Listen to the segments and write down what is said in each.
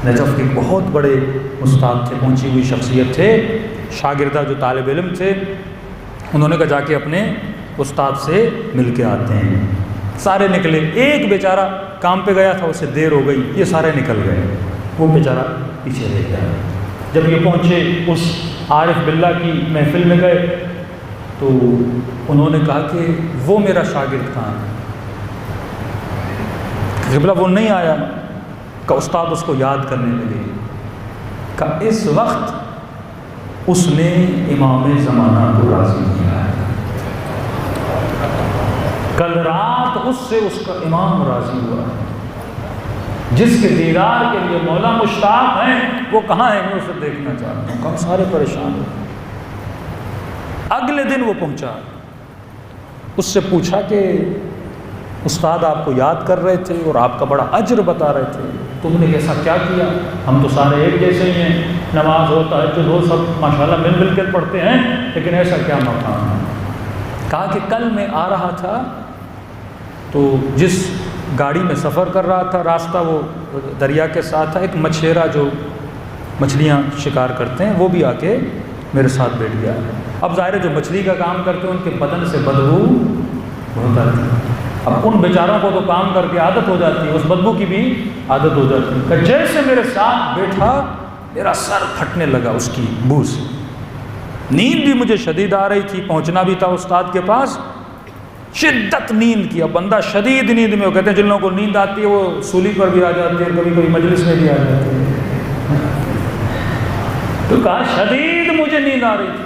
Najaf کے بہت بڑے استاد تھے، پہنچی ہوئی شخصیت تھے، شاگردہ جو طالب علم تھے، انہوں نے کہا جا کے اپنے استاد سے مل کے آتے ہیں۔ سارے نکلے، ایک بیچارہ کام پہ گیا تھا، اسے دیر ہو گئی، یہ سارے نکل گئے، وہ بیچارہ پیچھے رہ گیا۔ جب یہ پہنچے اس عارف باللہ کی محفل میں گئے تو انہوں نے کہا کہ وہ میرا شاگرد کہاں ہے؟ قبلہ وہ نہیں آیا۔ کہ استاد اس کو یاد کرنے لگے کہ اس وقت اس نے امام زمانہ کو راضی کیا ہے، کل رات اس سے اس کا امام راضی ہوا ہے، جس کے دیدار کے لیے مولا مشتاق ہیں وہ کہاں ہے، میں اسے دیکھنا چاہتا ہوں۔ ہم سارے پریشان ہوئے۔ اگلے دن وہ پہنچا، اس سے پوچھا کہ استاد آپ کو یاد کر رہے تھے اور آپ کا بڑا اجر بتا رہے تھے، تم نے ایسا کیا کیا؟ ہم تو سارے ایک جیسے ہی ہیں، نماز ہو تہجد ہو سب ماشاءاللہ مل مل کر پڑھتے ہیں، لیکن ایسا کیا مقام ہے؟ کہا کہ کل میں آ رہا تھا تو جس گاڑی میں سفر کر رہا تھا، راستہ وہ دریا کے ساتھ تھا، ایک مچھیرا جو مچھلیاں شکار کرتے ہیں وہ بھی آ کے میرے ساتھ بیٹھ گیا۔ اب ظاہر ہے جو مچھلی کا کام کرتے ہیں ان کے بدن سے بدبو بہت آتی ہے، اب ان بیچاروں کو تو کام کر کے عادت ہو جاتی ہے، اس بدبو کی بھی عادت ہو جاتی ہے۔ کہ جیسے میرے ساتھ بیٹھا میرا سر پھٹنے لگا اس کی بو سے، نیند بھی مجھے شدید آ رہی تھی، پہنچنا بھی تھا استاد کے پاس، شدت نیند کی۔ اب بندہ شدید نیند میں، وہ کہتے ہیں جن لوگوں کو نیند آتی ہے وہ سولی پر بھی آ جاتی ہے، کبھی کبھی مجلس میں بھی آ جاتی ہے۔ تو کہا شدید مجھے نیند آ رہی تھی،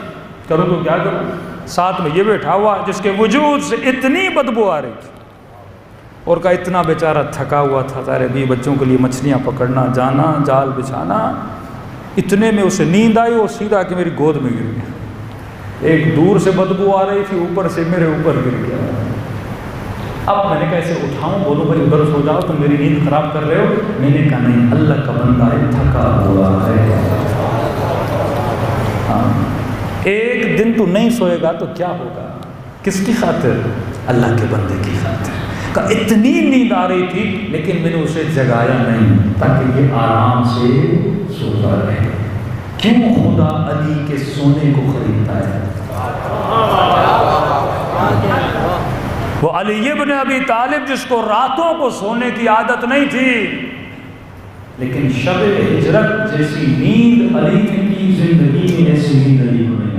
کروں تو کیا کروں؟ ساتھ میں یہ بیٹھا ہوا جس کے وجود سے اتنی بدبو آ رہی تھی، اور کا اتنا بیچارہ تھکا ہوا تھا، سارے بھی بچوں کے لیے مچھلیاں پکڑنا، جانا، جال بچھانا، اتنے میں اسے نیند آئی اور سیدھا کہ میری گود میں گر گیا۔ ایک دور سے بدبو آ رہی تھی، اوپر سے میرے اوپر گر گیا۔ اب میں نے کہا اسے اٹھاؤں، بولو بھائی ادھر سو جاؤ، تم میری نیند خراب کر رہے ہو۔ میں نے کہا نہیں، اللہ کا بندہ ہے، تھکا ہوا ہے، ایک دن تو نہیں سوئے گا تو کیا ہوگا؟ کس کی خاطر؟ اللہ کے بندے کی خاطر۔ کہ اتنی نیند آ رہی تھی لیکن میں نے اسے جگایا نہیں تاکہ یہ آرام سے سوتا رہے۔ کیوں خدا علی کے سونے کو خریدتا ہے؟ وہ علی ابن ابی طالب جس کو راتوں کو سونے کی عادت نہیں تھی، لیکن شب ہجرت جیسی نیند علی نے کی، زندگی میں ایسی نیند علی کو نہیں۔